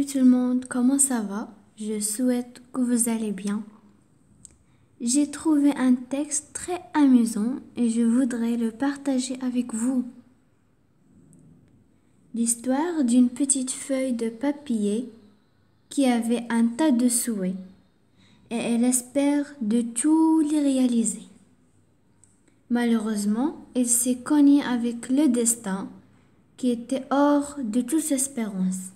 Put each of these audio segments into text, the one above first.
tout le monde, comment ça va? Je souhaite que vous allez bien. J'ai trouvé un texte très amusant et je voudrais le partager avec vous. L'histoire d'une petite feuille de papier qui avait un tas de souhaits et elle espère de tout les réaliser. Malheureusement, elle s'est cognée avec le destin qui était hors de toute espérance.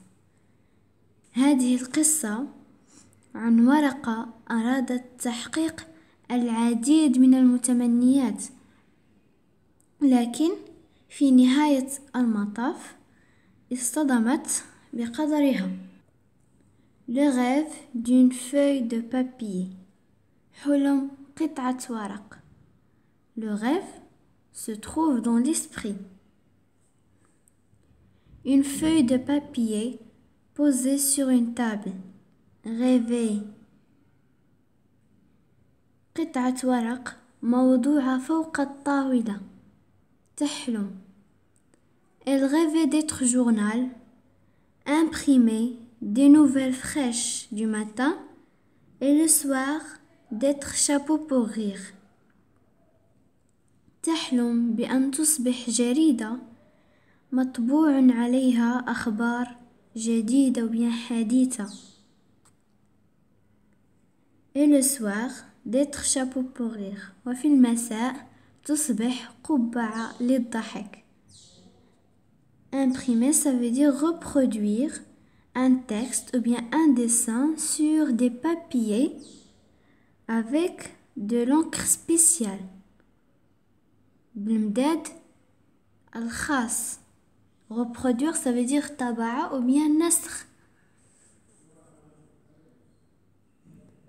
هذه القصة عن ورقة أرادت تحقيق العديد من المتمنيات، لكن في نهاية المطاف اصطدمت بقدرها. Le rêve d'une feuille de papier. حلم قطعة ورق. Le rêve se trouve dans l'esprit. Une feuille de papier posée sur une table. Rêver. قطعة ورق موضوعة فوق الطاولة. تحلم. Elle rêvait d'être journal, imprimer des nouvelles fraîches du matin et le soir d'être chapeau pour rire. تحلم بأن تصبح جريدة مطبوع عليها أخبار جديدة وبين حديثة. Et le soir d'être chapeau pour rire. وفي المساء تصبح قبعة للضحك. Imprimer, ça veut dire reproduire un texte ou bien un dessin sur des papiers avec de l'encre spéciale. بالمداد الخاص. Reproduire, ça veut dire طبعة ou bien نسخ.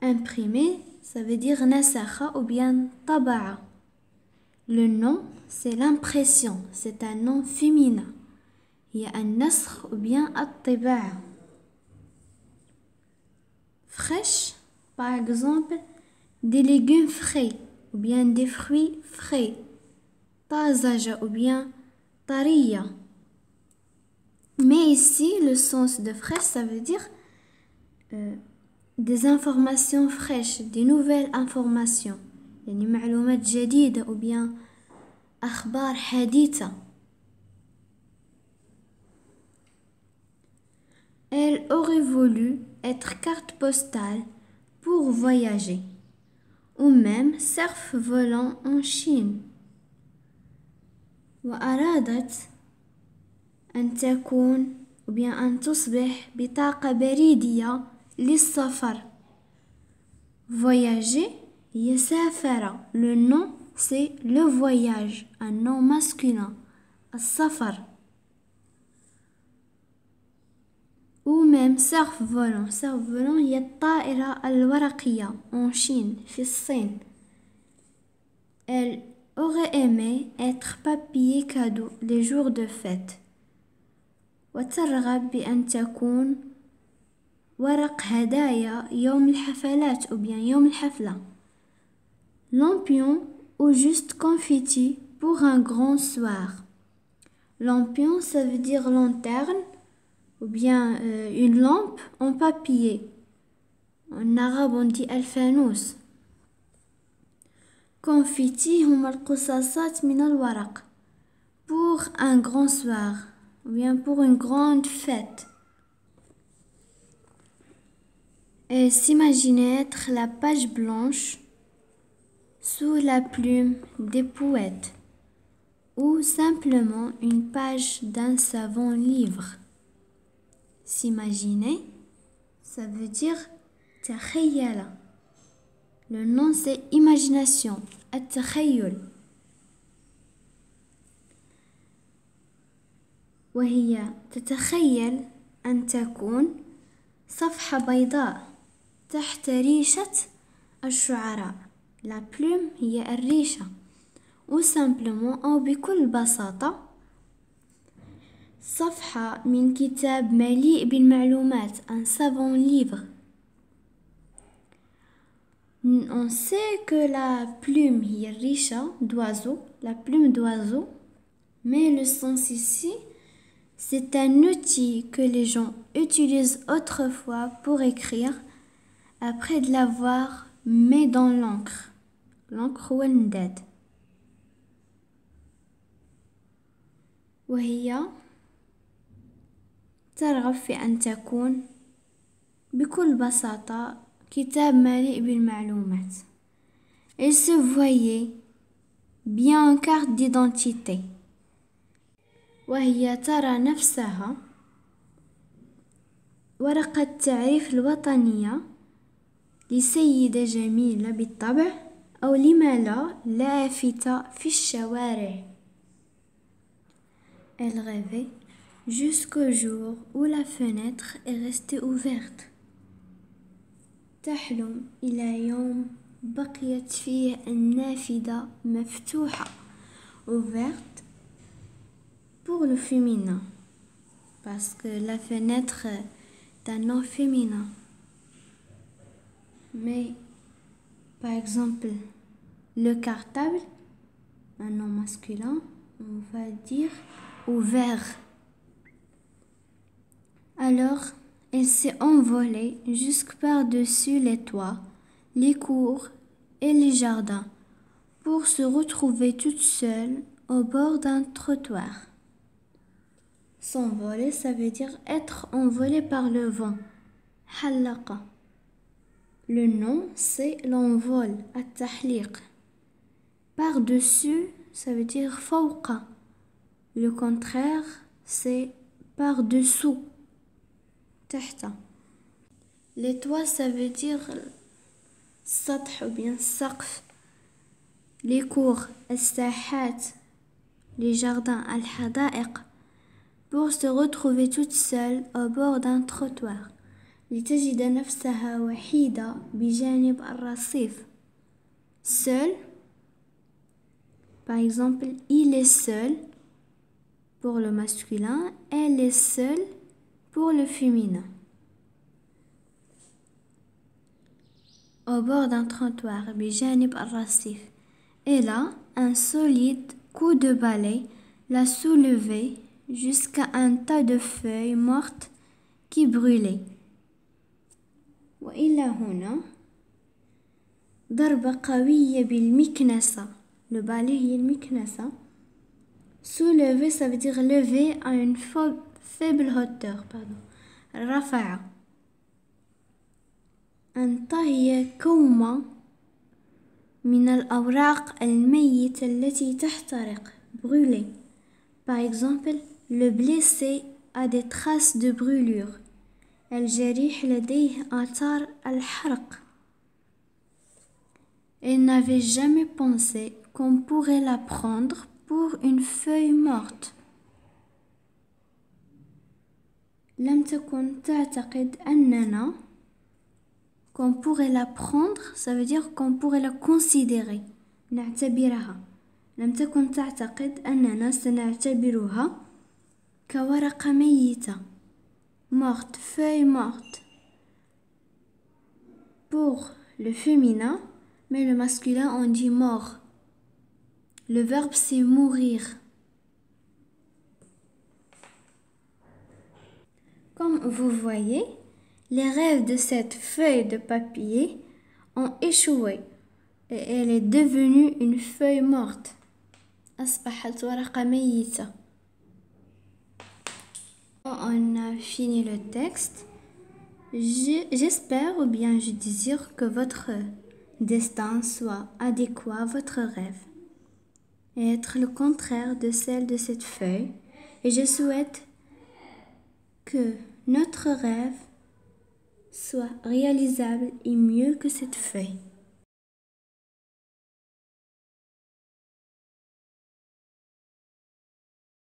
Imprimer, ça veut dire نسخ ou bien طبعة. Le nom, c'est l'impression. C'est un nom féminin. Il y a un nasr ou bien الطباعة. Fraîche, par exemple, des légumes frais ou bien des fruits frais. طازجة ou bien طرية. Mais ici, le sens de fraîche, ça veut dire des informations fraîches, des nouvelles informations. يعني معلومات جديدة ou bien أخبار حديثة. Elle aurait voulu être carte postale pour voyager ou même cerf-volant en Chine. وأرادت أن تكون ou bien أن تصبح بطاقة بريدية للسفر. Voyager, يسافر. Le nom, c'est le voyage, un nom masculin. السفر. Ou même cerf-volant. Cerf-volant هي الطائرة الورقية en Chine, في الصين. Elle aurait aimé être papier cadeau les jours de fête. وترغب بأن تكون ورق هدايا يوم الحفلات ou bien يوم الحفلة. Lampion ou juste confetti pour un grand soir. Lampion, ça veut dire lanterne ou bien une lampe en papier. En arabe on dit الفانوس. confetti هما القصاصات من الورق. Pour un grand soir ou bien pour une grande fête. Elle s'imaginait être la page blanche sous la plume des poètes ou simplement une page d'un savant livre. S'imaginer, ça veut dire تخيل. Le nom c'est imagination, التخيل. وهي تتخيل أن تكون صفحة بيضاء تحت ريشة الشعراء. La plume هي الريشة. Ou simplement أو بكل بساطة صفحة من كتاب مليء بالمعلومات. Un savant livre. On sait que la plume هي الريشة d'oiseau, la plume d'oiseau, mais le sens ici C'est un outil que les gens utilisent autrefois pour écrire après de l'avoir mis dans l'encre. L'encre هو المداد. وهي ترغب في أن تكون بكل بساطة كتاب مليء بالمعلومات. Elle se voyait bien en carte d'identité. وهي ترى نفسها ورقة تعريف الوطنية لسيدة جميلة بالطبع أو لما لا لافتة في الشوارع. Elle rêvait jusqu'au jour où la fenêtre est restée ouverte. تحلم إلى يوم بقيت فيه النافذة مفتوحة. Ouverte pour le féminin parce que la fenêtre est un nom féminin. Mais par exemple le cartable, un nom masculin, on va dire ouvert. Alors elle s'est envolée jusque par-dessus les toits, les cours et les jardins pour se retrouver toute seule au bord d'un trottoir. S'envoler, ça veut dire être envolé par le vent. حلقة. Le nom, c'est l'envol, التحليق. Par-dessus, ça veut dire فوق. Le contraire, c'est par-dessous. تحت. Les toits, ça veut dire السطح ou bien السقف. Les cours, الساحات. Les jardins, الحدائق. Pour se retrouver toute seule au bord d'un trottoir. لتجد نفسها وحيدة بجانب الرصيف. Seul. Par exemple, il est seul pour le masculin, elle est seule pour le féminin. Au bord d'un trottoir, بجانب الرصيف. Et là, un solide coup de balai l'a soulevée jusqu'à un tas de feuilles mortes qui brûlaient. وإلى هنا ضربة قوية بالمكنسة. Le balai هي المكنسة. Soulever, ça veut dire lever à une faible hauteur. رفع. هي كومة من الأوراق الميتة التي تحترق. Brûler. Par exemple, le blessé a des traces de brûlure. الجريح لديه آثار الحرق. Elle n'avait jamais pensé qu'on pourrait la prendre pour une feuille morte. لم تكن تعتقد أننا qu'on pourrait la prendre, ça veut dire qu'on pourrait la considérer. نعتبرها. لم تكن تعتقد أننا سنعتبرها كورقة ميتة. Morte, feuille morte. Pour le féminin, mais le masculin on dit mort. Le verbe c'est mourir. Comme vous voyez, les rêves de cette feuille de papier ont échoué et elle est devenue une feuille morte. أصبحت ورقة ميتة. On a fini le texte. J'espère ou bien je désire que votre destin soit adéquat à votre rêve et être le contraire de celle de cette feuille. Et je souhaite que notre rêve soit réalisable et mieux que cette feuille.